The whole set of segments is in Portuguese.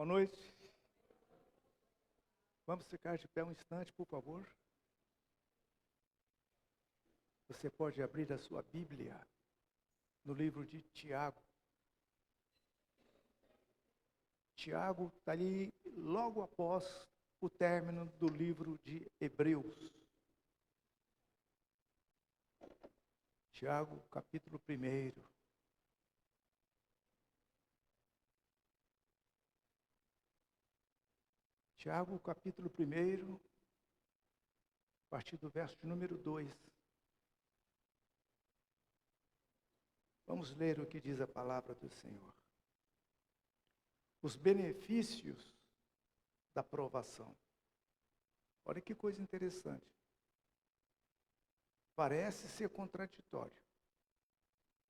Boa noite. Vamos ficar de pé um instante, por favor. Você pode abrir a sua Bíblia no livro de Tiago. Tiago está ali logo após o término do livro de Hebreus. Tiago, capítulo 1. Tiago, capítulo 1, a partir do verso de número 2. Vamos ler o que diz a palavra do Senhor. Os benefícios da provação. Olha que coisa interessante. Parece ser contraditório.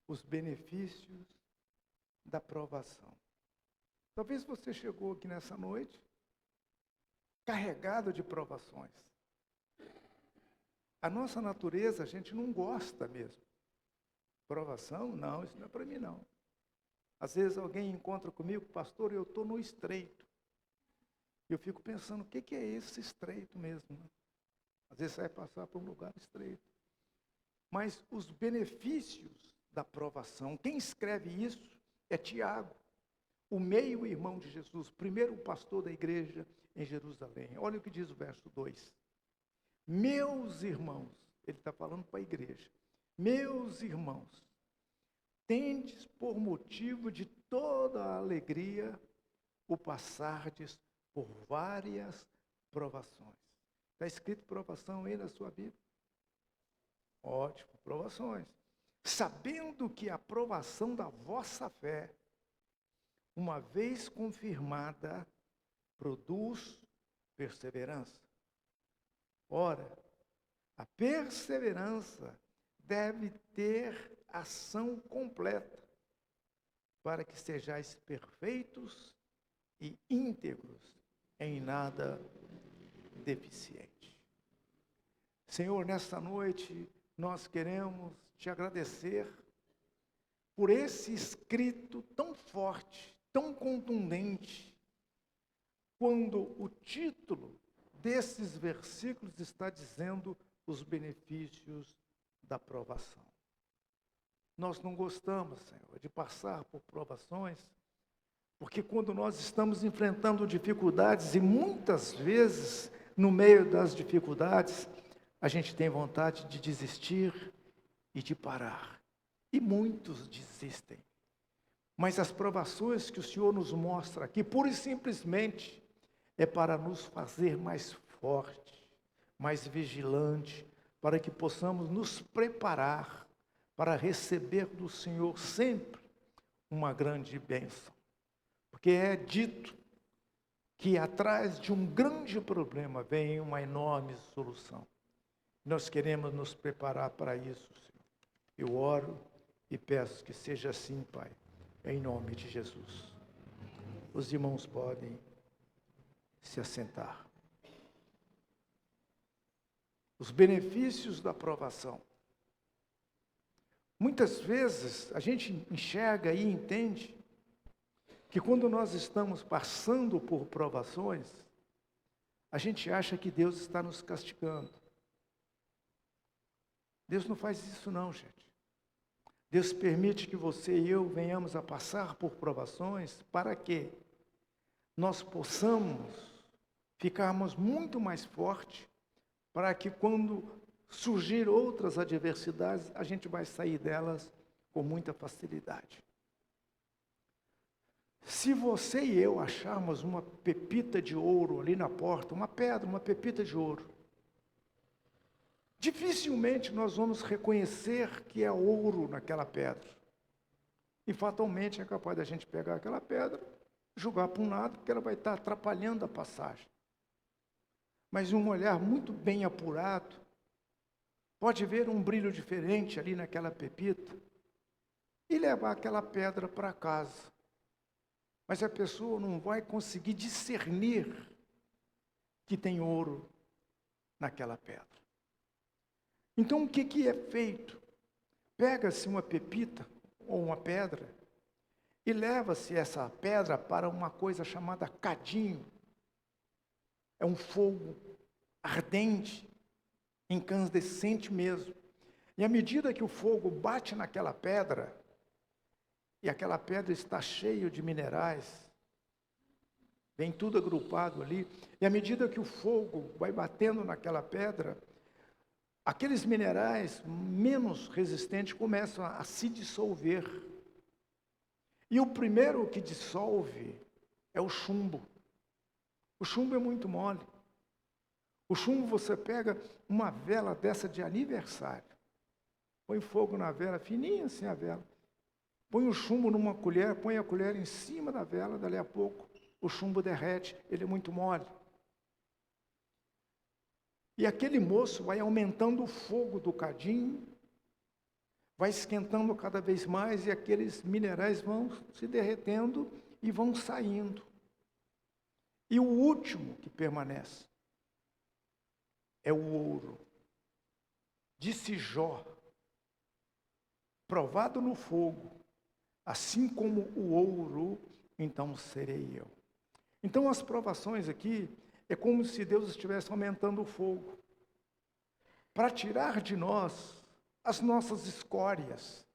Os benefícios da provação. Talvez você chegou aqui nessa noite carregado de provações. A nossa natureza, a gente não gosta mesmo. Provação? Não, isso não é para mim não. Às vezes alguém encontra comigo, pastor, eu estou no estreito. Eu fico pensando, o que é esse estreito mesmo? Né? Às vezes você vai passar por um lugar estreito. Mas os benefícios da provação, quem escreve isso é Tiago, o meio-irmão de Jesus, primeiro pastor da igreja em Jerusalém. Olha o que diz o verso 2. Meus irmãos, ele está falando para a igreja. Meus irmãos, tendes por motivo de toda a alegria o passardes por várias provações. Está escrito provação aí na sua Bíblia? Ótimo, provações. Sabendo que a provação da vossa fé, uma vez confirmada, produz perseverança. Ora, a perseverança deve ter ação completa, para que sejais perfeitos e íntegros, em nada deficiente. Senhor, nesta noite, nós queremos te agradecer por esse escrito tão forte, tão contundente, quando o título desses versículos está dizendo os benefícios da provação. Nós não gostamos, Senhor, de passar por provações, porque quando nós estamos enfrentando dificuldades, e muitas vezes, no meio das dificuldades, a gente tem vontade de desistir e de parar. E muitos desistem. Mas as provações que o Senhor nos mostra aqui, pura e simplesmente, é para nos fazer mais forte, mais vigilante, para que possamos nos preparar para receber do Senhor sempre uma grande bênção. Porque é dito que atrás de um grande problema vem uma enorme solução. Nós queremos nos preparar para isso, Senhor. Eu oro e peço que seja assim, Pai, em nome de Jesus. Os irmãos podem se assentar. Os benefícios da provação. Muitas vezes a gente enxerga e entende que quando nós estamos passando por provações, a gente acha que Deus está nos castigando. Deus não faz isso não, gente. Deus permite que você e eu venhamos a passar por provações para que nós possamos ficarmos muito mais fortes, para que quando surgir outras adversidades, a gente vai sair delas com muita facilidade. Se você e eu acharmos uma pepita de ouro ali na porta, uma pedra, uma pepita de ouro, dificilmente nós vamos reconhecer que é ouro naquela pedra. E fatalmente é capaz da gente pegar aquela pedra, jogar para um lado, porque ela vai estar atrapalhando a passagem. Mas um olhar muito bem apurado, pode ver um brilho diferente ali naquela pepita e levar aquela pedra para casa. Mas a pessoa não vai conseguir discernir que tem ouro naquela pedra. Então o que é feito? Pega-se uma pepita ou uma pedra E leva-se essa pedra para uma coisa chamada cadinho. É um fogo ardente, incandescente mesmo. E à medida que o fogo bate naquela pedra, e aquela pedra está cheia de minerais, vem tudo agrupado ali, e à medida que o fogo vai batendo naquela pedra, aqueles minerais menos resistentes começam a se dissolver. E o primeiro que dissolve é o chumbo. O chumbo é muito mole. O chumbo você pega uma vela dessa de aniversário, põe fogo na vela, fininha assim a vela, põe o chumbo numa colher, põe a colher em cima da vela, dali a pouco o chumbo derrete, ele é muito mole. E aquele moço vai aumentando o fogo do cadinho, vai esquentando cada vez mais e aqueles minerais vão se derretendo e vão saindo. E o último que permanece é o ouro. Disse Jó, provado no fogo, assim como o ouro, então serei eu. Então as provações aqui é como se Deus estivesse aumentando o fogo para tirar de nós as nossas escórias.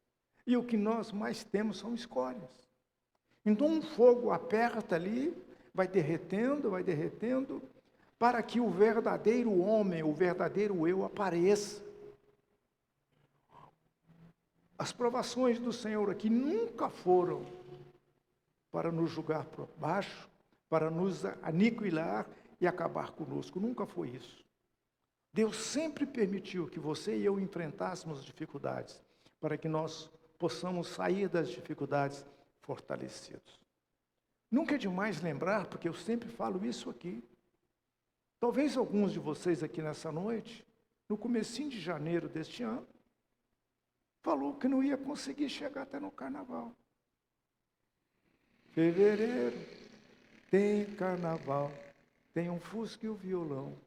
E o que nós mais temos são escórias. Então um fogo aperta ali, vai derretendo, para que o verdadeiro homem, o verdadeiro eu apareça. As provações do Senhor aqui nunca foram para nos julgar por baixo, para nos aniquilar e acabar conosco. Nunca foi isso. Deus sempre permitiu que você e eu enfrentássemos dificuldades, para que nós possamos sair das dificuldades fortalecidos. Nunca é demais lembrar, porque eu sempre falo isso aqui. Talvez alguns de vocês aqui nessa noite, no comecinho de janeiro deste ano, falou que não ia conseguir chegar até no carnaval. Fevereiro, tem carnaval, tem um fusca e o violão.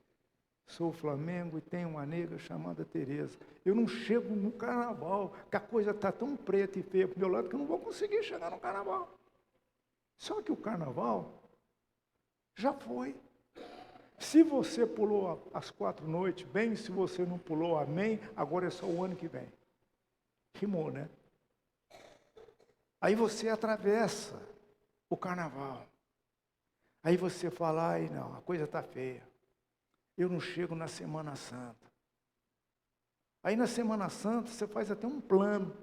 Sou Flamengo e tenho uma nega chamada Tereza. Eu não chego no carnaval, que a coisa está tão preta e feia para o meu lado que eu não vou conseguir chegar no carnaval. Só que o carnaval já foi. Se você pulou as 4 noites, bem, se você não pulou, amém, agora é só o ano que vem. Rimou, né? Aí você atravessa o carnaval. Aí você fala, ai não, a coisa está feia. Eu não chego na Semana Santa. Aí na Semana Santa você faz até um plano.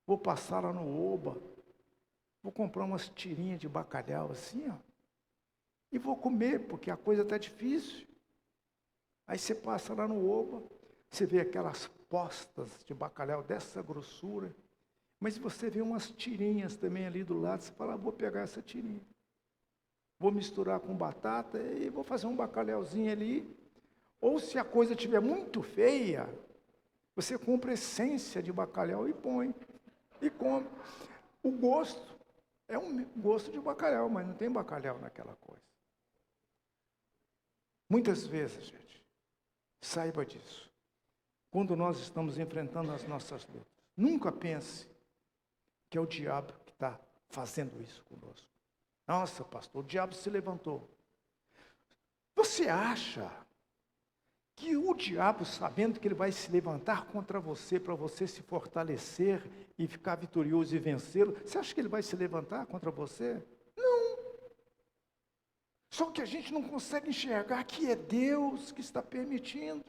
Vou passar lá no Oba, vou comprar umas tirinhas de bacalhau assim, ó. E vou comer, porque a coisa está difícil. Aí você passa lá no Oba, você vê aquelas postas de bacalhau dessa grossura, mas você vê umas tirinhas também ali do lado, você fala, vou pegar essa tirinha. Vou misturar com batata e vou fazer um bacalhauzinho ali. Ou se a coisa estiver muito feia, você compra essência de bacalhau e põe, e come. O gosto é um gosto de bacalhau, mas não tem bacalhau naquela coisa. Muitas vezes, gente, saiba disso. Quando nós estamos enfrentando as nossas lutas, nunca pense que é o diabo que está fazendo isso conosco. Nossa, pastor, o diabo se levantou. Você acha que o diabo, sabendo que ele vai se levantar contra você, para você se fortalecer e ficar vitorioso e vencê-lo, você acha que ele vai se levantar contra você? Não. Só que a gente não consegue enxergar que é Deus que está permitindo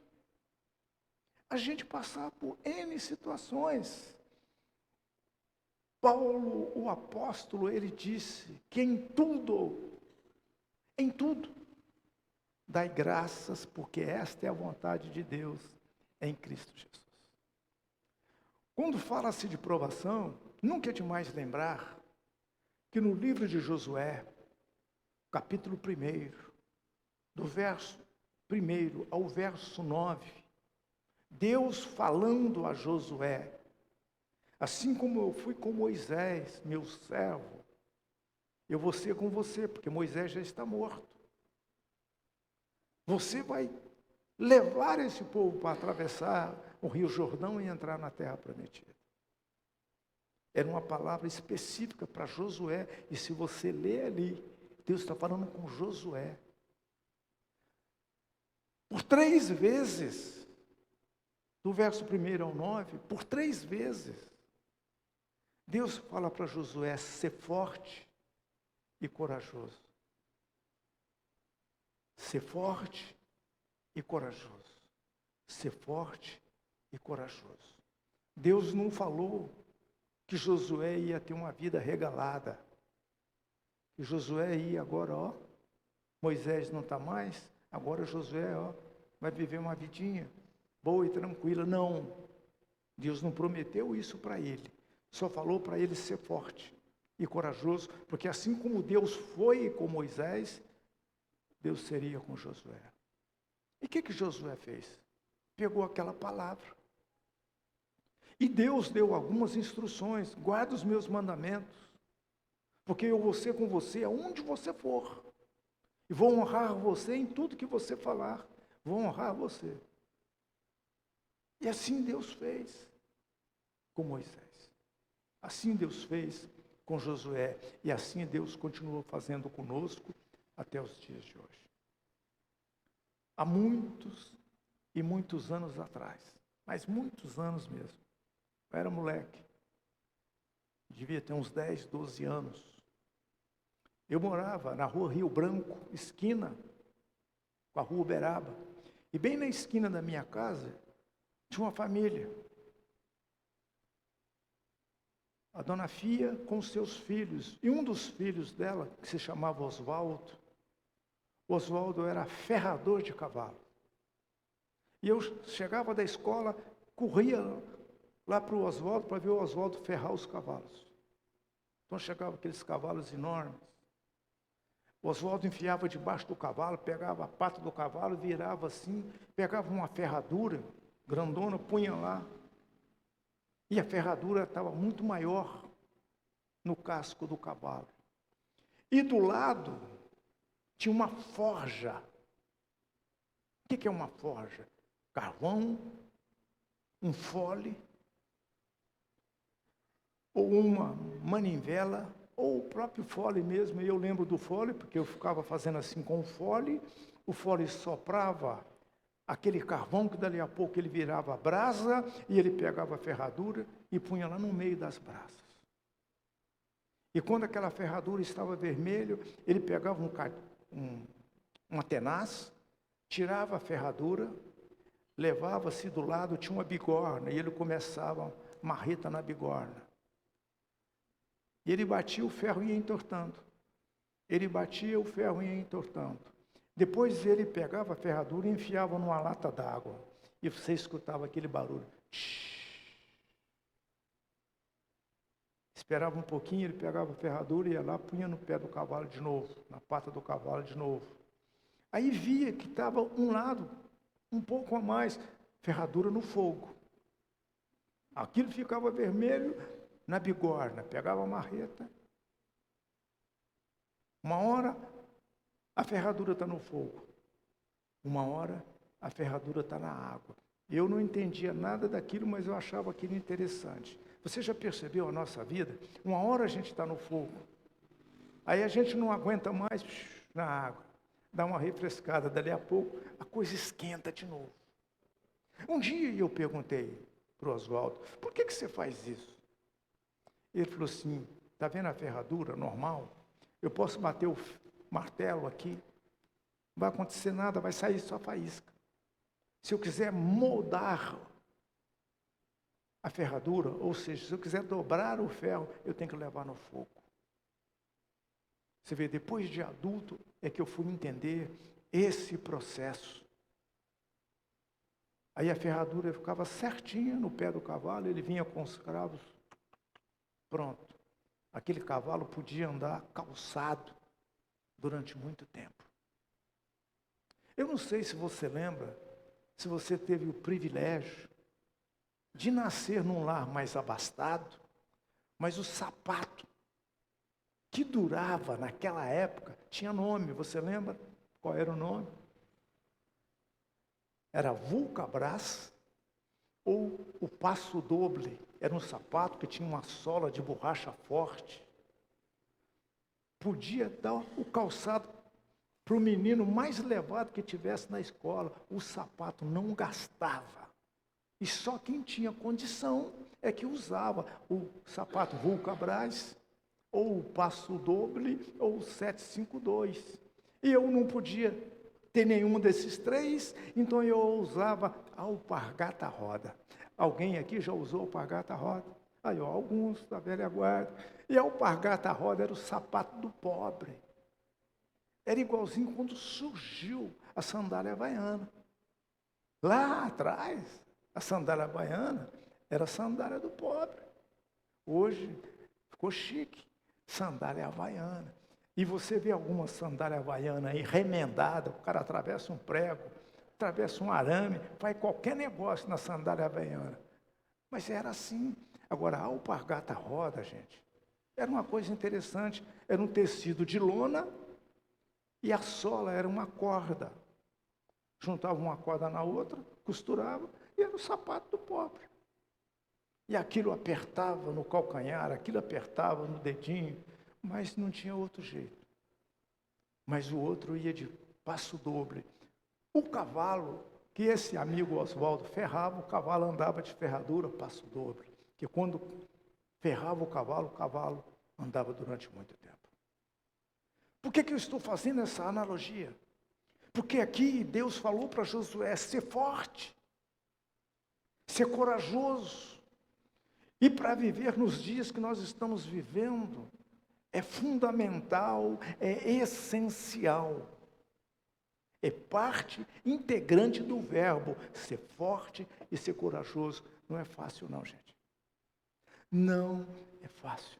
a gente passar por N situações. Paulo, o apóstolo, ele disse que em tudo, dai graças, porque esta é a vontade de Deus em Cristo Jesus. Quando fala-se de provação, nunca é demais lembrar que no livro de Josué, capítulo 1, do verso 1 ao verso 9, Deus falando a Josué, assim como eu fui com Moisés, meu servo, eu vou ser com você, porque Moisés já está morto. Você vai levar esse povo para atravessar o Rio Jordão e entrar na terra prometida. Era uma palavra específica para Josué. E se você ler ali, Deus está falando com Josué. Por 3 vezes, do verso 1 ao 9, por 3 vezes, Deus fala para Josué ser forte e corajoso. Ser forte e corajoso. Ser forte e corajoso. Deus não falou que Josué ia ter uma vida regalada. Que Josué ia agora, ó, Moisés não está mais, agora Josué, ó, vai viver uma vidinha boa e tranquila. Não, Deus não prometeu isso para ele. Só falou para ele ser forte e corajoso, porque assim como Deus foi com Moisés, Deus seria com Josué. E o que Josué fez? Pegou aquela palavra. E Deus deu algumas instruções. Guarda os meus mandamentos, porque eu vou ser com você aonde você for. E vou honrar você em tudo que você falar. Vou honrar você. E assim Deus fez com Moisés. Assim Deus fez com Josué. E assim Deus continuou fazendo conosco até os dias de hoje. Há muitos e muitos anos atrás, mas muitos anos mesmo, eu era moleque, devia ter uns 10, 12 anos. Eu morava na rua Rio Branco, esquina com a rua Uberaba. E bem na esquina da minha casa, tinha uma família. A dona Fia com seus filhos. E um dos filhos dela, que se chamava Oswaldo, Oswaldo era ferrador de cavalo. E eu chegava da escola, corria lá para o Oswaldo, para ver o Oswaldo ferrar os cavalos. Então chegavam aqueles cavalos enormes. O Oswaldo enfiava debaixo do cavalo, pegava a pata do cavalo, virava assim, pegava uma ferradura grandona, punha lá. E a ferradura estava muito maior no casco do cavalo. E do lado tinha uma forja. O que é uma forja? Carvão, um fole, ou uma manivela, ou o próprio fole mesmo. E eu lembro do fole, porque eu ficava fazendo assim com o fole soprava aquele carvão, que dali a pouco ele virava brasa, e ele pegava a ferradura e punha lá no meio das brasas. E quando aquela ferradura estava vermelha, ele pegava uma tenaz, tirava a ferradura, levava-se do lado, tinha uma bigorna, e ele começava marreta na bigorna. E ele batia o ferro e ia entortando. Ele batia o ferro e ia entortando. Depois ele pegava a ferradura e enfiava numa lata d'água. E você escutava aquele barulho. Esperava um pouquinho, ele pegava a ferradura e ia lá, punha no pé do cavalo de novo, na pata do cavalo de novo. Aí via que estava um lado, um pouco a mais, ferradura no fogo. Aquilo ficava vermelho na bigorna, pegava a marreta. Uma hora a ferradura está no fogo, uma hora a ferradura está na água. Eu não entendia nada daquilo, mas eu achava aquilo interessante. Você já percebeu a nossa vida? Uma hora a gente está no fogo, aí a gente não aguenta mais na água, dá uma refrescada, dali a pouco a coisa esquenta de novo. Um dia eu perguntei para o Oswaldo, por que você faz isso? Ele falou assim, está vendo a ferradura normal? Eu posso bater o martelo aqui, não vai acontecer nada, vai sair só faísca. Se eu quiser moldar a ferradura, ou seja, se eu quiser dobrar o ferro, eu tenho que levar no fogo. Você vê, depois de adulto, é que eu fui entender esse processo. Aí a ferradura ficava certinha no pé do cavalo, ele vinha com os cravos, pronto. Aquele cavalo podia andar calçado durante muito tempo. Eu não sei se você lembra, se você teve o privilégio de nascer num lar mais abastado, mas o sapato que durava naquela época tinha nome, você lembra? Qual era o nome? Era Vulcabras ou o Passo Doble. era um sapato que tinha uma sola de borracha forte. Podia dar o calçado para o menino mais levado que tivesse na escola. O sapato não gastava. E só quem tinha condição é que usava o sapato Vulcabras, ou o Passo Doble, ou o 752. E eu não podia ter nenhum desses três, então eu usava a alpargata roda. Alguém aqui já usou alpargata roda? Aí, ó, alguns da velha guarda. E a alpargata roda era o sapato do pobre. Era igualzinho quando surgiu a sandália havaiana. Lá atrás, a sandália havaiana era a sandália do pobre. Hoje ficou chique, sandália havaiana. E você vê alguma sandália havaiana aí remendada, o cara atravessa um prego, atravessa um arame, faz qualquer negócio na sandália havaiana. Mas era assim. Agora, a alpargata roda, gente, era uma coisa interessante. Era um tecido de lona e a sola era uma corda. Juntava uma corda na outra, costurava, e era o sapato do pobre. E aquilo apertava no calcanhar, aquilo apertava no dedinho, mas não tinha outro jeito. Mas o outro ia de passo doble. O cavalo, que esse amigo Oswaldo ferrava, o cavalo andava de ferradura, passo doble. Que quando ferrava o cavalo andava durante muito tempo. Por que eu estou fazendo essa analogia? Porque aqui Deus falou para Josué, ser forte, ser corajoso. E para viver nos dias que nós estamos vivendo, é fundamental, é essencial. É parte integrante do verbo ser forte e ser corajoso. Não é fácil não, gente. Não é fácil.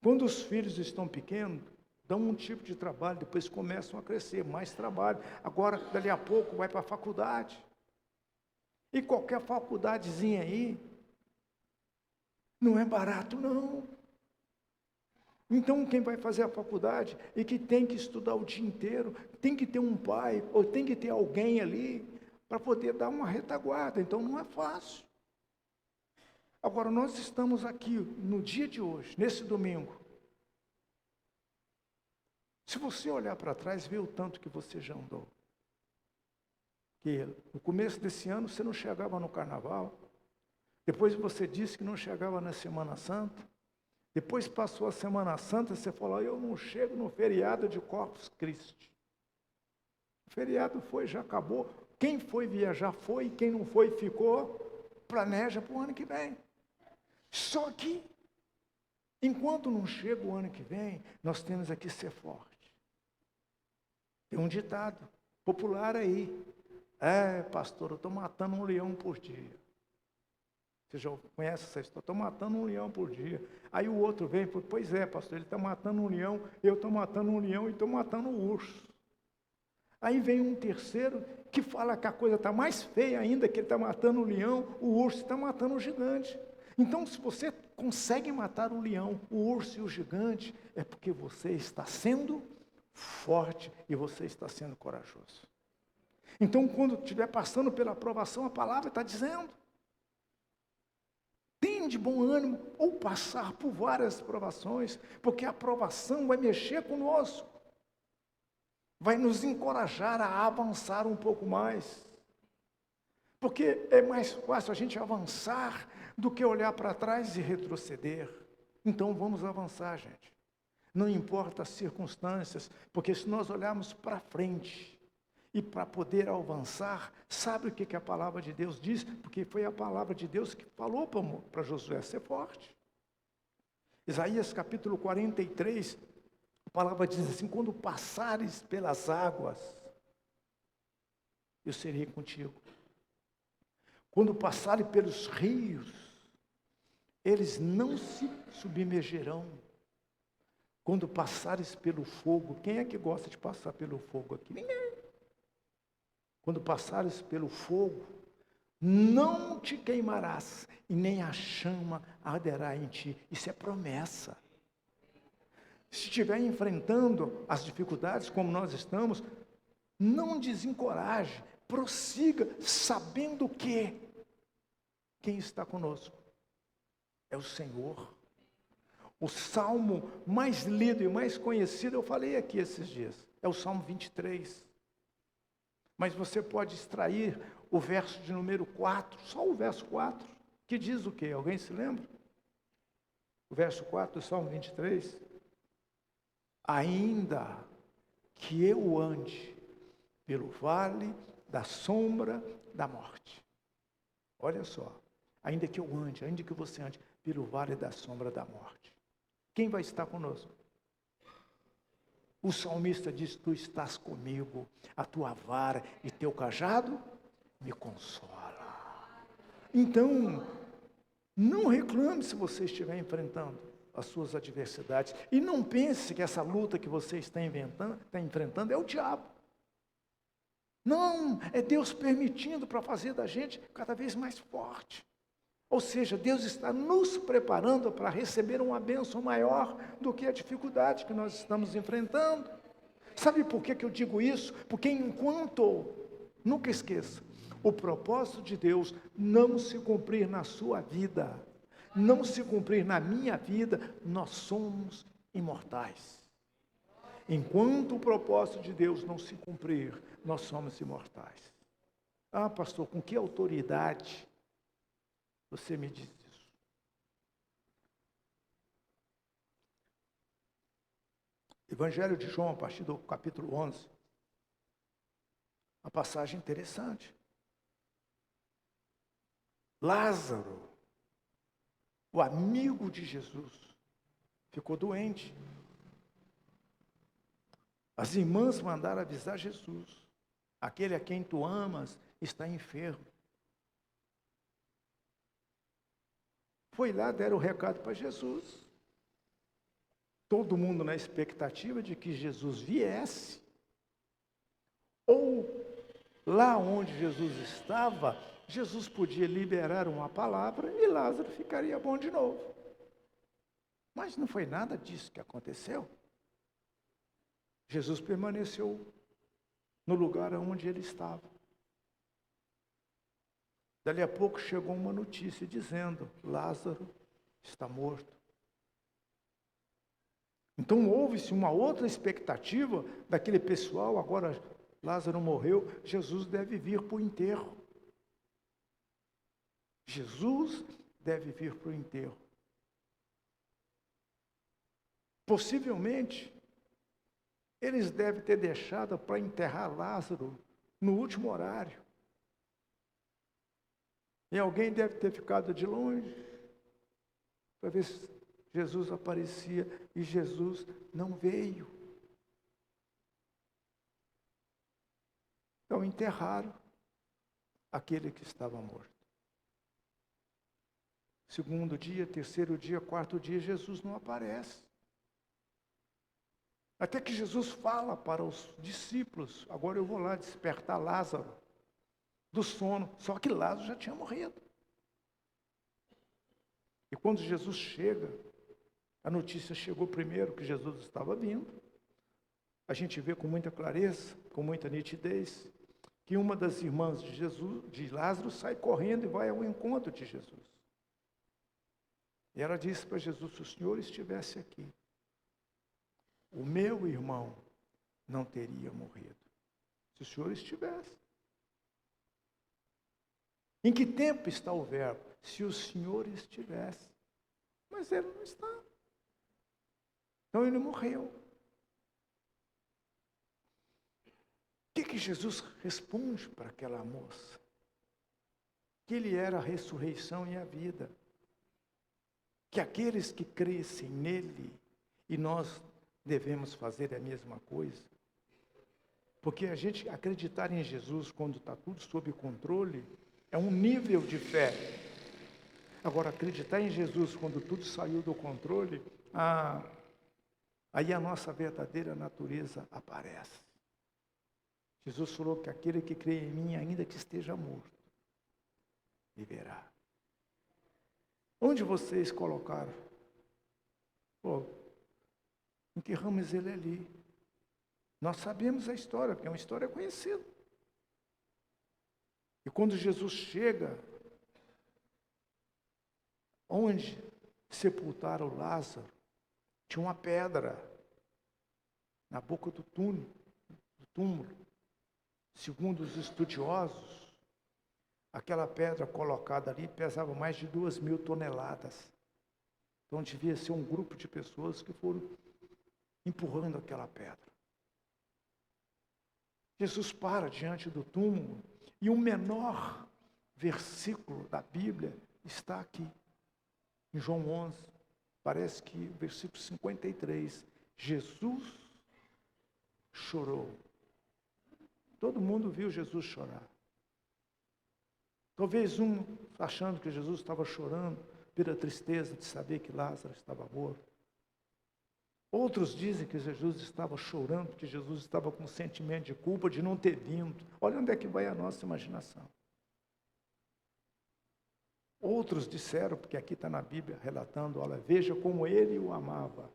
Quando os filhos estão pequenos, dão um tipo de trabalho, depois começam a crescer, mais trabalho. Agora, dali a pouco, vai para a faculdade. E qualquer faculdadezinha aí, não é barato, não. Então, quem vai fazer a faculdade e que tem que estudar o dia inteiro, tem que ter um pai, ou tem que ter alguém ali, para poder dar uma retaguarda. Então, não é fácil. Agora, nós estamos aqui, no dia de hoje, nesse domingo. Se você olhar para trás, vê o tanto que você já andou. Que no começo desse ano, você não chegava no carnaval. Depois você disse que não chegava na Semana Santa. Depois passou a Semana Santa, você falou, eu não chego no feriado de Corpus Christi. O feriado foi, já acabou. Quem foi viajar foi, quem não foi ficou. Planeja para o ano que vem. Só que, enquanto não chega o ano que vem, nós temos aqui ser forte. Tem um ditado popular aí. Pastor, eu estou matando um leão por dia. Você já conhece essa história? Estou matando um leão por dia. Aí o outro vem e fala, pois é, pastor, ele está matando um leão, eu estou matando um leão e estou matando um urso. Aí vem um terceiro que fala que a coisa está mais feia ainda, que ele está matando o leão, o urso está matando o gigante. Então, se você consegue matar o leão, o urso e o gigante, é porque você está sendo forte e você está sendo corajoso. Então, quando estiver passando pela aprovação, a palavra está dizendo, tem de bom ânimo ou passar por várias provações, porque a aprovação vai mexer conosco, vai nos encorajar a avançar um pouco mais. Porque é mais fácil a gente avançar do que olhar para trás e retroceder. Então vamos avançar, gente. Não importa as circunstâncias, porque se nós olharmos para frente e para poder avançar, sabe o que a palavra de Deus diz? Porque foi a palavra de Deus que falou para Josué ser forte. Isaías capítulo 43, a palavra diz assim, quando passares pelas águas, eu serei contigo. Quando passarem pelos rios, eles não se submergerão. Quando passares pelo fogo, quem é que gosta de passar pelo fogo aqui? Ninguém. Quando passares pelo fogo, não te queimarás, e nem a chama arderá em ti. Isso é promessa. Se estiver enfrentando as dificuldades como nós estamos, não desencoraje, prossiga, sabendo que quem está conosco. é o Senhor. O salmo mais lido e mais conhecido, eu falei aqui esses dias, é o Salmo 23. Mas você pode extrair o verso de número 4, só o verso 4, que diz o quê? Alguém se lembra? O verso 4 do Salmo 23. Ainda que eu ande pelo vale da sombra da morte. Olha só, ainda que eu ande, ainda que você ande pelo vale da sombra da morte. Quem vai estar conosco? O salmista diz, tu estás comigo, a tua vara e teu cajado me consola. Então, não reclame se você estiver enfrentando as suas adversidades. E não pense que essa luta que você está enfrentando é o diabo. Não, é Deus permitindo para fazer da gente cada vez mais forte. Ou seja, Deus está nos preparando para receber uma bênção maior do que a dificuldade que nós estamos enfrentando. Sabe por que eu digo isso? Porque nunca esqueça, o propósito de Deus não se cumprir na sua vida, não se cumprir na minha vida, nós somos imortais. Enquanto o propósito de Deus não se cumprir, nós somos imortais. Ah, pastor, com que autoridade você me diz isso? Evangelho de João, a partir do capítulo 11. Uma passagem interessante. Lázaro, o amigo de Jesus, ficou doente. As irmãs mandaram avisar Jesus. Aquele a quem tu amas está enfermo. Foi lá, deram o recado para Jesus. Todo mundo na expectativa de que Jesus viesse. Ou lá onde Jesus estava, Jesus podia liberar uma palavra e Lázaro ficaria bom de novo. Mas não foi nada disso que aconteceu. Jesus permaneceu no lugar onde ele estava. Dali a pouco chegou uma notícia dizendo, Lázaro está morto. Então houve-se uma outra expectativa daquele pessoal, agora Lázaro morreu, Jesus deve vir para o enterro. Jesus deve vir para o enterro. Possivelmente, eles devem ter deixado para enterrar Lázaro no último horário. E alguém deve ter ficado de longe para ver se Jesus aparecia, e Jesus não veio. Então enterraram aquele que estava morto. Segundo dia, terceiro dia, quarto dia, Jesus não aparece. Até que Jesus fala para os discípulos, agora eu vou lá despertar Lázaro do sono, só que Lázaro já tinha morrido. E quando Jesus chega, a notícia chegou primeiro que Jesus estava vindo. A gente vê com muita clareza, com muita nitidez, que uma das irmãs de Lázaro, sai correndo e vai ao encontro de Jesus. E ela disse para Jesus, se o Senhor estivesse aqui, o meu irmão não teria morrido. Se o Senhor estivesse. Em que tempo está o verbo? Se o Senhor estivesse. Mas ele não está. Então ele morreu. O que Jesus responde para aquela moça? Que ele era a ressurreição e a vida. Que aqueles que crescem nele, e nós devemos fazer a mesma coisa. Porque a gente acreditar em Jesus quando está tudo sob controle, é um nível de fé. Agora, acreditar em Jesus quando tudo saiu do controle, aí a nossa verdadeira natureza aparece. Jesus falou que aquele que crê em mim, ainda que esteja morto, viverá. Onde vocês colocaram? Pô, enterramos ele ali. Nós sabemos a história, porque é uma história conhecida. E quando Jesus chega, onde sepultaram Lázaro, tinha uma pedra na boca do túmulo. Segundo os estudiosos, aquela pedra colocada ali pesava mais de 2.000 toneladas. Então devia ser um grupo de pessoas que foram empurrando aquela pedra. Jesus para diante do túmulo e o menor versículo da Bíblia está aqui, em João 11. Parece que o versículo 53. Jesus chorou. Todo mundo viu Jesus chorar. Talvez um achando que Jesus estava chorando pela tristeza de saber que Lázaro estava morto. Outros dizem que Jesus estava chorando porque Jesus estava com um sentimento de culpa de não ter vindo. Olha onde é que vai a nossa imaginação. Outros disseram, porque aqui está na Bíblia relatando, olha, veja como ele o amava.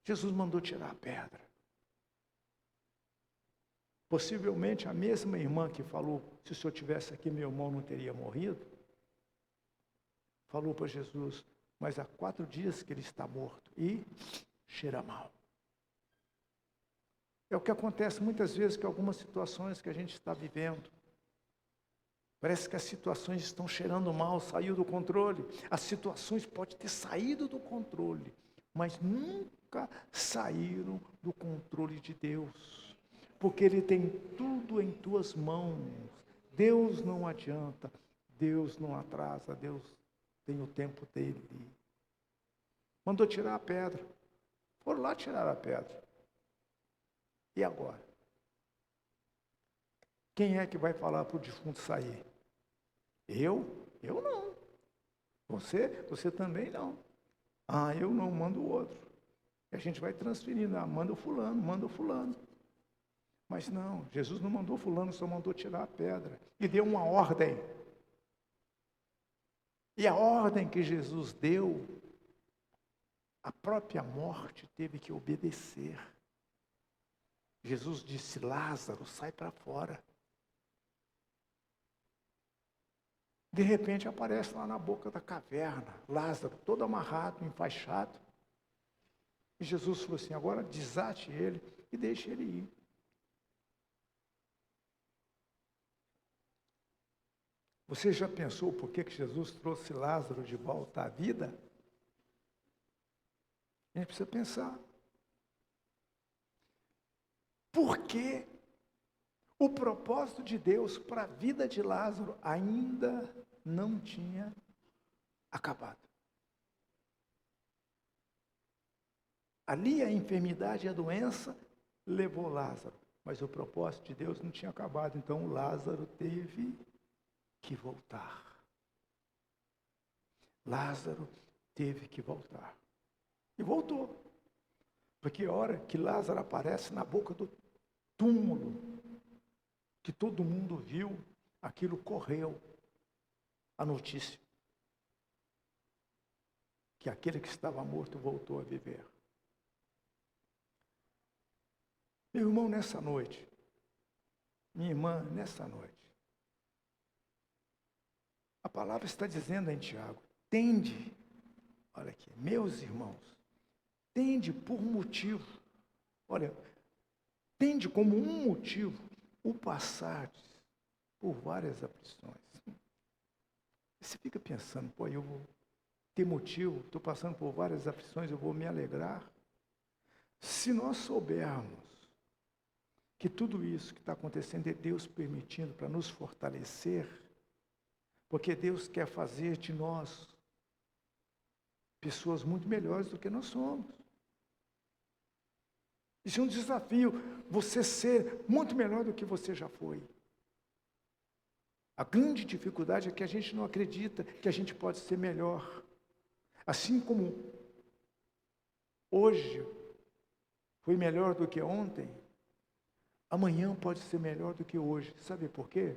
Jesus mandou tirar a pedra. Possivelmente a mesma irmã que falou, se o senhor tivesse aqui, meu irmão não teria morrido, falou para Jesus, mas há 4 dias que ele está morto e cheira mal. É o que acontece muitas vezes com algumas situações que a gente está vivendo. Parece que as situações estão cheirando mal, saiu do controle. As situações podem ter saído do controle, mas nunca saíram do controle de Deus. Porque Ele tem tudo em tuas mãos. Deus não adianta, Deus não atrasa, Deus tem o tempo dele. Mandou tirar a pedra. Foram lá tirar a pedra. E agora? Quem é que vai falar para o defunto sair? Eu? Eu não. Você também não. Ah, eu não, mando o outro. E a gente vai transferindo, manda o fulano. Mas não, Jesus não mandou fulano, só mandou tirar a pedra. E deu uma ordem. E a ordem que Jesus deu, a própria morte teve que obedecer. Jesus disse, Lázaro, sai para fora. De repente aparece lá na boca da caverna, Lázaro, todo amarrado, enfaixado. E Jesus falou assim, agora desate ele e deixe ele ir. Você já pensou por que Jesus trouxe Lázaro de volta à vida? A gente precisa pensar. Por que o propósito de Deus para a vida de Lázaro ainda não tinha acabado? Ali a enfermidade e a doença levou Lázaro, mas o propósito de Deus não tinha acabado, então Lázaro teve que voltar. Lázaro teve que voltar. E voltou. Porque a hora que Lázaro aparece na boca do túmulo, que todo mundo viu, aquilo correu a notícia. Que aquele que estava morto voltou a viver. Meu irmão, nessa noite, minha irmã, nessa noite, a palavra está dizendo em Tiago, tende, olha aqui, meus irmãos, tende por motivo, olha, tende como um motivo o passar por várias aflições. Você fica pensando, pô, eu vou ter motivo, estou passando por várias aflições, eu vou me alegrar. Se nós soubermos que tudo isso que está acontecendo é Deus permitindo para nos fortalecer, porque Deus quer fazer de nós pessoas muito melhores do que nós somos. Isso é um desafio, você ser muito melhor do que você já foi. A grande dificuldade é que a gente não acredita que a gente pode ser melhor. Assim como hoje foi melhor do que ontem, amanhã pode ser melhor do que hoje. Sabe por quê?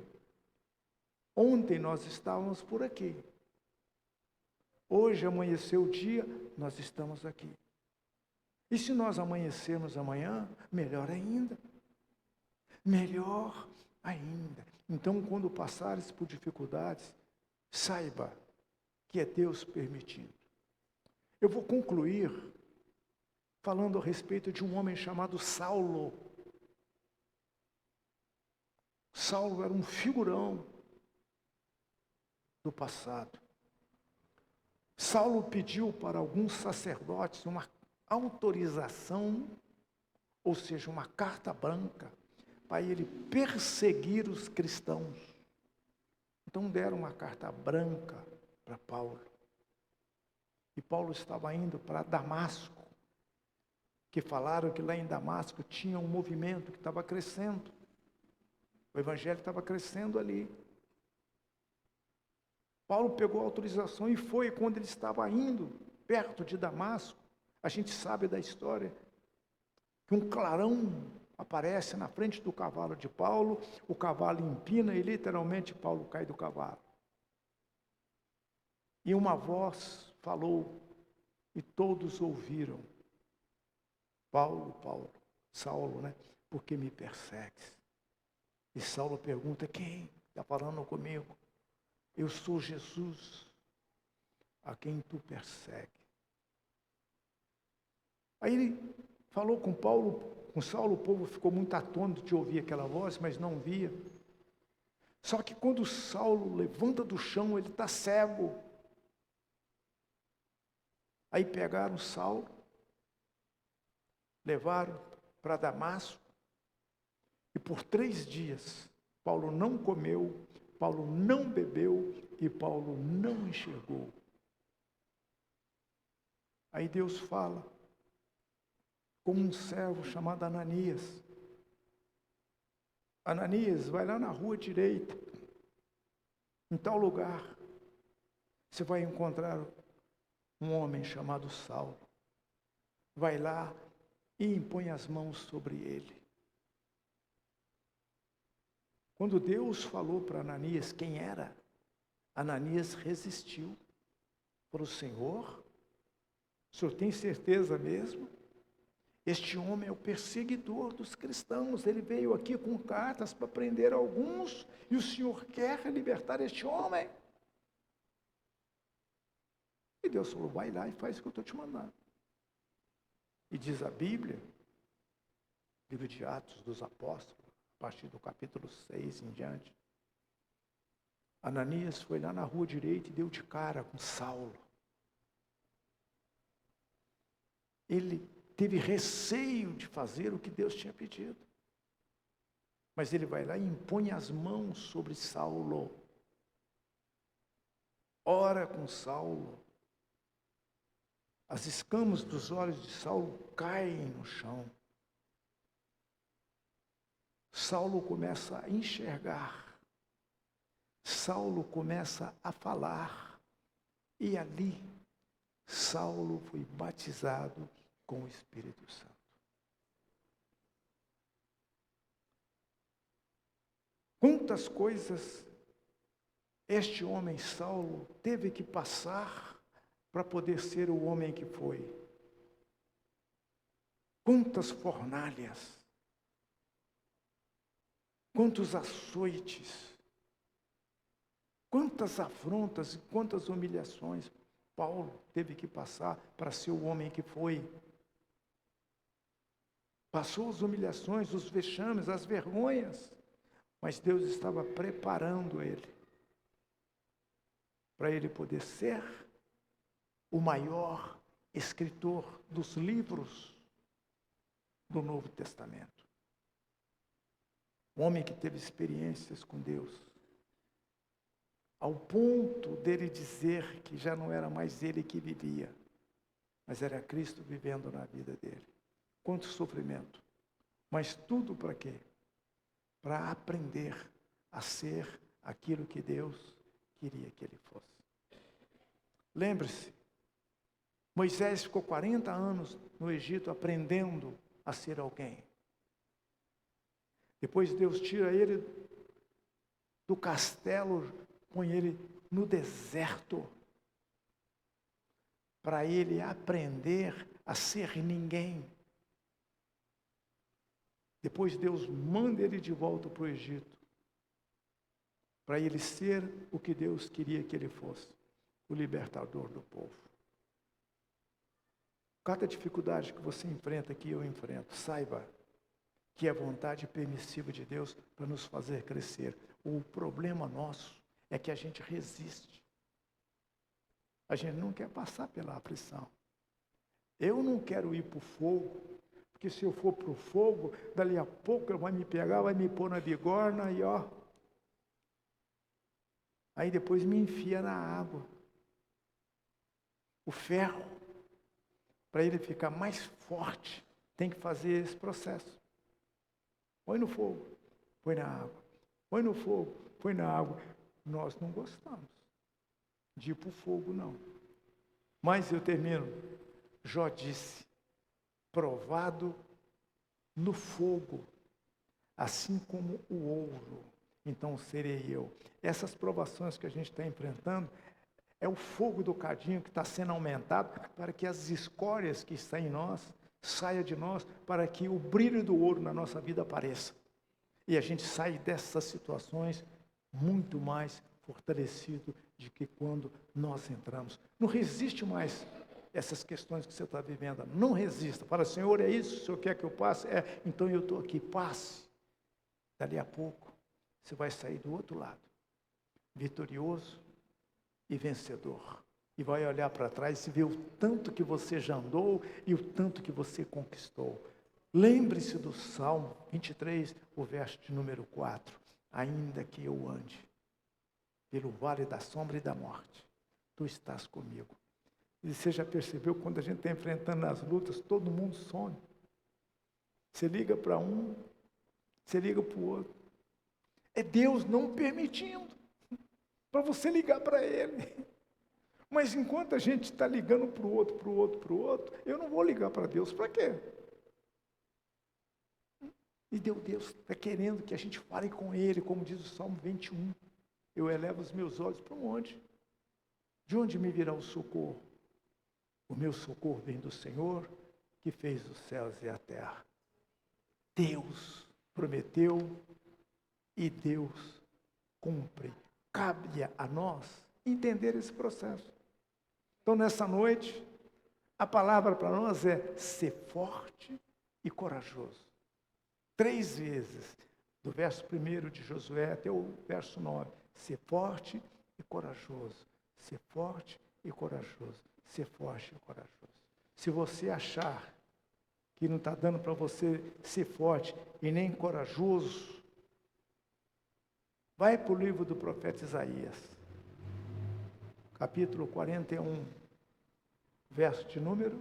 Ontem nós estávamos por aqui. Hoje amanheceu o dia, nós estamos aqui. E se nós amanhecermos amanhã, melhor ainda. Melhor ainda. Então, quando passares por dificuldades, saiba que é Deus permitindo. Eu vou concluir falando a respeito de um homem chamado Saulo. Saulo era um figurão do passado. Saulo pediu para alguns sacerdotes uma autorização, ou seja, uma carta branca, para ele perseguir os cristãos. Então deram uma carta branca para Paulo. E Paulo estava indo para Damasco, que falaram que lá em Damasco tinha um movimento que estava crescendo. O evangelho estava crescendo ali. Paulo pegou a autorização e foi. Quando ele estava indo perto de Damasco, a gente sabe da história, que um clarão aparece na frente do cavalo de Paulo, o cavalo empina e literalmente Paulo cai do cavalo. E uma voz falou, e todos ouviram: Paulo, Paulo, Saulo, né? Por que me persegues? E Saulo pergunta: quem está falando comigo? Eu sou Jesus, a quem tu persegue. Aí ele falou com Paulo, com Saulo, o povo ficou muito atônito de ouvir aquela voz, mas não via. Só que quando Saulo levanta do chão, ele está cego. Aí pegaram Saulo, levaram para Damasco, e por 3 dias, Paulo não comeu, Paulo não bebeu e Paulo não enxergou. Aí Deus fala com um servo chamado Ananias. Ananias, vai lá na rua direita, em tal lugar, você vai encontrar um homem chamado Saulo. Vai lá e impõe as mãos sobre ele. Quando Deus falou para Ananias quem era, Ananias resistiu. Falou: Senhor, o senhor tem certeza mesmo? Este homem é o perseguidor dos cristãos. Ele veio aqui com cartas para prender alguns e o senhor quer libertar este homem? E Deus falou: vai lá e faz o que eu estou te mandando. E diz a Bíblia, livro de Atos dos Apóstolos, a partir do capítulo 6 em diante, Ananias foi lá na rua direita e deu de cara com Saulo. Ele teve receio de fazer o que Deus tinha pedido. Mas ele vai lá e impõe as mãos sobre Saulo. Ora com Saulo. As escamas dos olhos de Saulo caem no chão. Saulo começa a enxergar. Saulo começa a falar. E ali, Saulo foi batizado com o Espírito Santo. Quantas coisas este homem Saulo teve que passar para poder ser o homem que foi. Quantas fornalhas, quantos açoites, quantas afrontas e quantas humilhações Paulo teve que passar para ser o homem que foi. Passou as humilhações, os vexames, as vergonhas, mas Deus estava preparando ele para ele poder ser o maior escritor dos livros do Novo Testamento. Um homem que teve experiências com Deus, ao ponto dele dizer que já não era mais ele que vivia, mas era Cristo vivendo na vida dele. Quanto sofrimento, mas tudo para quê? Para aprender a ser aquilo que Deus queria que ele fosse. Lembre-se, Moisés ficou 40 anos no Egito aprendendo a ser alguém. Depois Deus tira ele do castelo, põe ele no deserto, para ele aprender a ser ninguém. Depois Deus manda ele de volta para o Egito, para ele ser o que Deus queria que ele fosse. o libertador do povo. Cada dificuldade que você enfrenta, que eu enfrento, saiba que é vontade permissiva de Deus para nos fazer crescer. O problema nosso é que a gente resiste. A gente não quer passar pela aflição. Eu não quero ir para o fogo, porque se eu for para o fogo, dali a pouco ele vai me pegar, vai me pôr na bigorna e ó. Aí depois me enfia na água. O ferro, para ele ficar mais forte, tem que fazer esse processo. Põe no fogo, põe na água. Põe no fogo, põe na água. Nós não gostamos de ir para o fogo, não. Mas eu termino. Jó disse, provado no fogo, assim como o ouro, então serei eu. Essas provações que a gente está enfrentando, é o fogo do cadinho que está sendo aumentado para que as escórias que estão em nós, saia de nós, para que o brilho do ouro na nossa vida apareça. E a gente sai dessas situações muito mais fortalecido de que quando nós entramos. Não resiste mais essas questões que você está vivendo. Não resista. Fala, Senhor, é isso? O Senhor quer que eu passe? É, então eu estou aqui. Passe. Dali a pouco, você vai sair do outro lado, vitorioso e vencedor. E vai olhar para trás e ver o tanto que você já andou e o tanto que você conquistou. Lembre-se do Salmo 23, o verso de número 4. Ainda que eu ande pelo vale da sombra e da morte, tu estás comigo. E você já percebeu, quando a gente está enfrentando as lutas, todo mundo some. Você liga para um, você liga para o outro. É Deus não permitindo para você ligar para Ele. Mas enquanto a gente está ligando para o outro, para o outro, para o outro, eu não vou ligar para Deus. Para quê? E Deus está querendo que a gente fale com Ele, como diz o Salmo 21. Eu elevo os meus olhos para onde? De onde me virá o socorro? O meu socorro vem do Senhor, que fez os céus e a terra. Deus prometeu e Deus cumpre. Cabe a nós entender esse processo. Então, nessa noite, a palavra para nós é ser forte e corajoso. 3 vezes, do verso 1 de Josué até o verso 9. Ser forte e corajoso. Ser forte e corajoso. Ser forte e corajoso. Se você achar que não está dando para você ser forte e nem corajoso, vai para o livro do profeta Isaías, capítulo 41, verso de número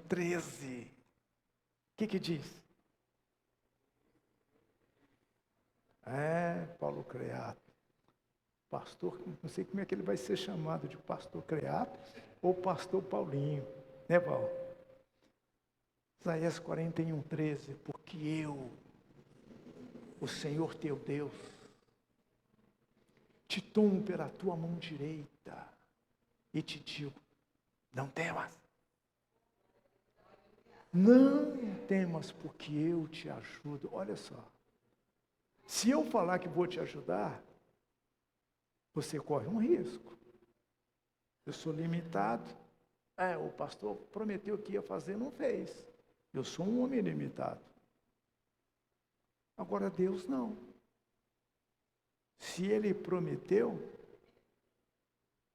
13. O que diz? Paulo Creato. Pastor, não sei como é que ele vai ser chamado de pastor Creato ou pastor Paulinho, né, Paulo? Isaías 41, 13. Porque eu, o Senhor teu Deus, te tomo pela tua mão direita e te digo, não temas. Não temas, porque eu te ajudo. Olha só. Se eu falar que vou te ajudar, você corre um risco. Eu sou limitado. O pastor prometeu que ia fazer, não fez. Eu sou um homem limitado. Agora Deus não. Se Ele prometeu,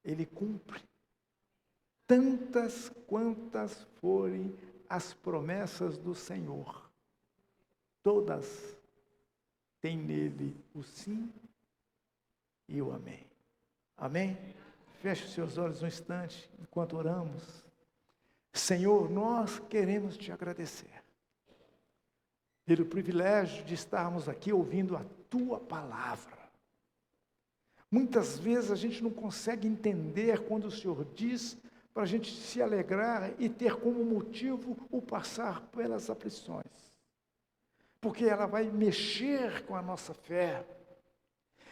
Ele cumpre. Tantas quantas forem as promessas do Senhor, todas têm nele o sim e o amém. Amém? Feche os seus olhos um instante, enquanto oramos. Senhor, nós queremos te agradecer pelo privilégio de estarmos aqui ouvindo a tua palavra. Muitas vezes a gente não consegue entender quando o Senhor diz para a gente se alegrar e ter como motivo o passar pelas aflições. Porque ela vai mexer com a nossa fé.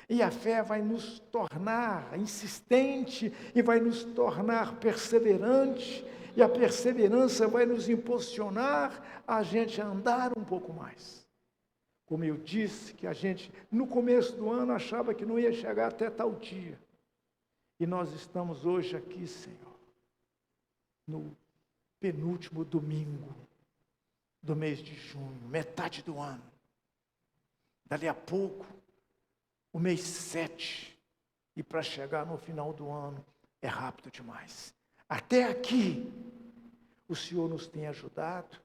E a fé vai nos tornar insistente e vai nos tornar perseverante. E a perseverança vai nos impulsionar a gente a andar um pouco mais. Como eu disse, que a gente, no começo do ano, achava que não ia chegar até tal dia. E nós estamos hoje aqui, Senhor, no penúltimo domingo do mês de junho, metade do ano. Dali a pouco, o mês 7, e para chegar no final do ano, é rápido demais. Até aqui, o Senhor nos tem ajudado,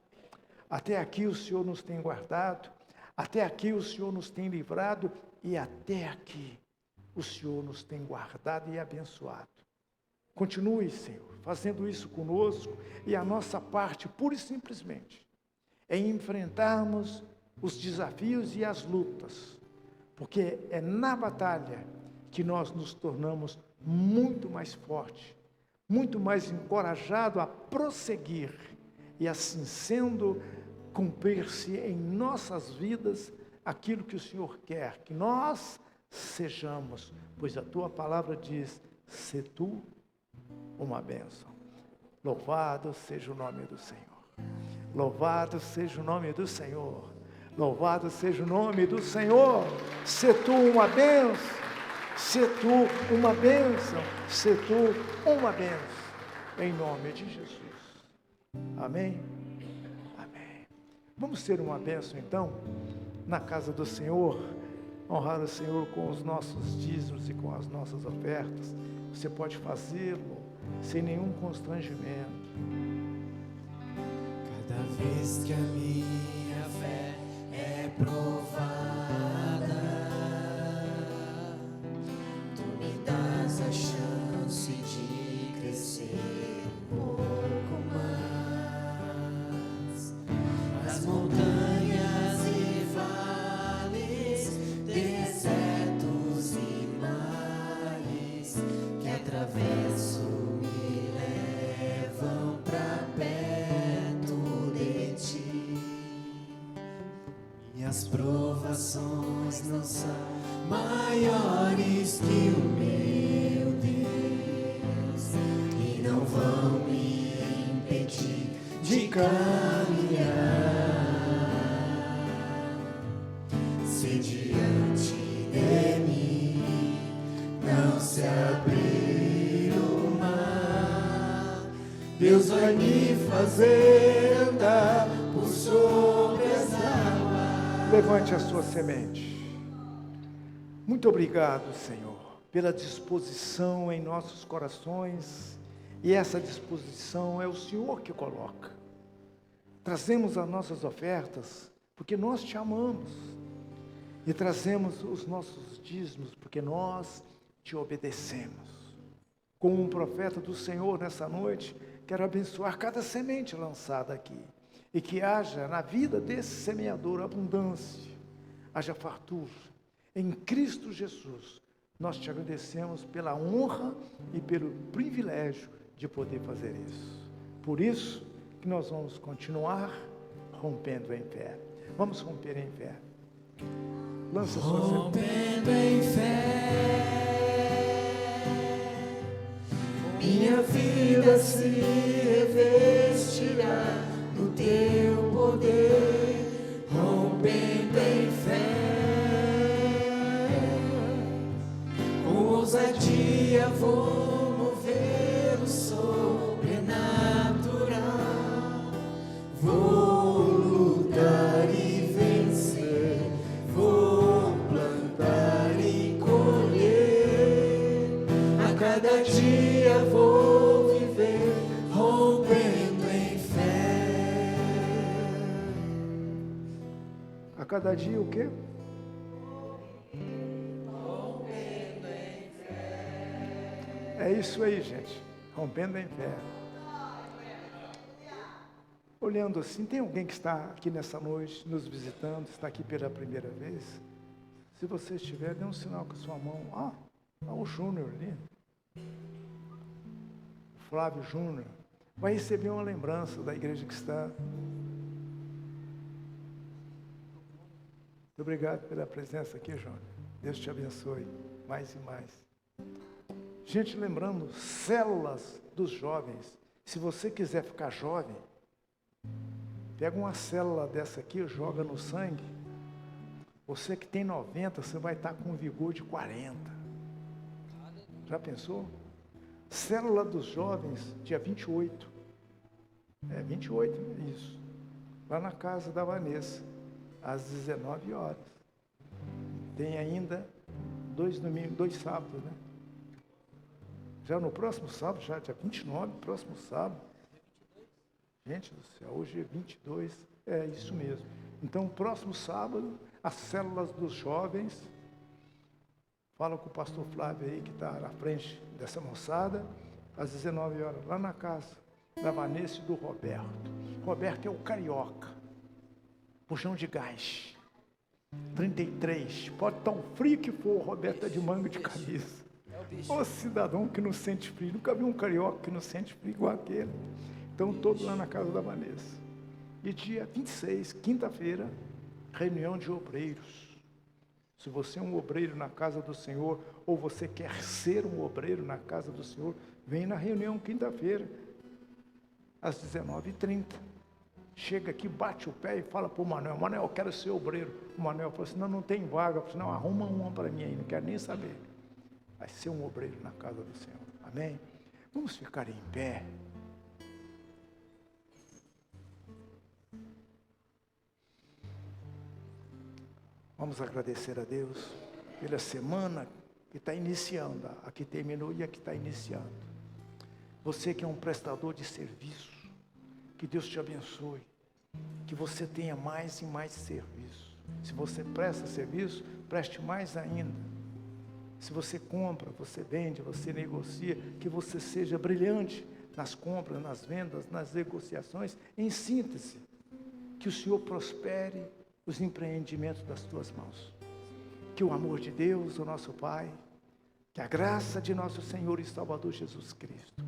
até aqui o Senhor nos tem guardado, até aqui o Senhor nos tem livrado, e até aqui o Senhor nos tem guardado e abençoado. Continue, Senhor, fazendo isso conosco, e a nossa parte, pura e simplesmente, é enfrentarmos os desafios e as lutas, porque é na batalha que nós nos tornamos muito mais fortes, muito mais encorajados a prosseguir, e assim sendo, cumprir-se em nossas vidas aquilo que o Senhor quer, que nós sejamos, pois a tua palavra diz, sê tu uma bênção. Louvado seja o nome do Senhor. Louvado seja o nome do Senhor. Louvado seja o nome do Senhor. Sê tu uma bênção. Sê tu uma bênção. Sê tu uma bênção. Em nome de Jesus. Amém? Amém. Vamos ser uma bênção então, na casa do Senhor, honrar o Senhor com os nossos dízimos e com as nossas ofertas. Você pode fazê-lo sem nenhum constrangimento. Cada vez que a minha fé é provada, tu me dás a chance de crescer um pouco mais. As montanhas e vales, desertos e mares que atravesso me levam pra perto de ti. E as provações não são maiores que o meu Deus, e não vão me impedir de caminhar. Se diante de mim não se abrir o mar, Deus vai me fazer andar por sobre as águas. Levante a sua semente. Muito obrigado, Senhor, pela disposição em nossos corações, e essa disposição é o Senhor que coloca. Trazemos as nossas ofertas porque nós te amamos, e trazemos os nossos dízimos porque nós te obedecemos. Como um profeta do Senhor nessa noite, quero abençoar cada semente lançada aqui, e que haja na vida desse semeador abundância, haja fartura. Em Cristo Jesus, nós te agradecemos pela honra e pelo privilégio de poder fazer isso. Por isso que nós vamos continuar rompendo em fé. Vamos romper em fé. Lança sua semente. Rompendo em fé, minha vida se revestirá do teu poder. Rompendo em fé, com ousadia vou mover o sobrenatural. Vou lutar e vencer, vou plantar e colher. A cada dia vou viver rompendo em fé. A cada dia o quê? Rompendo em fé. É isso aí, gente. Rompendo em fé. Olhando assim, tem alguém que está aqui nessa noite nos visitando, está aqui pela primeira vez? Se você estiver, dê um sinal com a sua mão. Ah, o Júnior ali. Flávio Júnior. Vai receber uma lembrança da igreja que está. Muito obrigado pela presença aqui, Júnior. Deus te abençoe mais e mais. Gente, lembrando, células dos jovens. Se você quiser ficar jovem, pega uma célula dessa aqui, joga no sangue, Você que tem 90, você vai estar com um vigor de 40. Já pensou? Célula dos jovens, dia 28. 28, isso. Lá na casa da Vanessa, às 19 horas. Tem ainda 2 domingos, 2 sábados, né? Já no próximo sábado, já dia 29, próximo sábado. Gente do céu, hoje é 22, é isso mesmo. Então, próximo sábado, as células dos jovens. Fala com o pastor Flávio aí, que está na frente dessa moçada, às 19 horas, lá na casa da Vanessa e do Roberto. Roberto é o carioca, puxão de gás, 33, pode estar o frio que for, o Roberto é de manga de camisa. Ô cidadão que não sente frio, nunca vi um carioca que não sente frio igual aquele. Então, todos lá na casa da Vanessa. E dia 26, quinta-feira, reunião de obreiros. Se você é um obreiro na casa do Senhor, ou você quer ser um obreiro na casa do Senhor, vem na reunião quinta-feira, às 19h30. Chega aqui, bate o pé e fala para o Manuel: Manuel, eu quero ser obreiro. O Manuel falou assim: não tem vaga. Eu falei: não, arruma uma para mim aí, não quero nem saber. Vai ser um obreiro na casa do Senhor. Amém? Vamos ficar em pé. Vamos agradecer a Deus pela semana que está iniciando, a que terminou e a que está iniciando. Você que é um prestador de serviço, que Deus te abençoe, que você tenha mais e mais serviço. Se você presta serviço, preste mais ainda. Se você compra, você vende, você negocia, que você seja brilhante nas compras, nas vendas, nas negociações. Em síntese, que o Senhor prospere os empreendimentos das tuas mãos. Que o amor de Deus, o nosso Pai, que a graça de nosso Senhor e Salvador Jesus Cristo,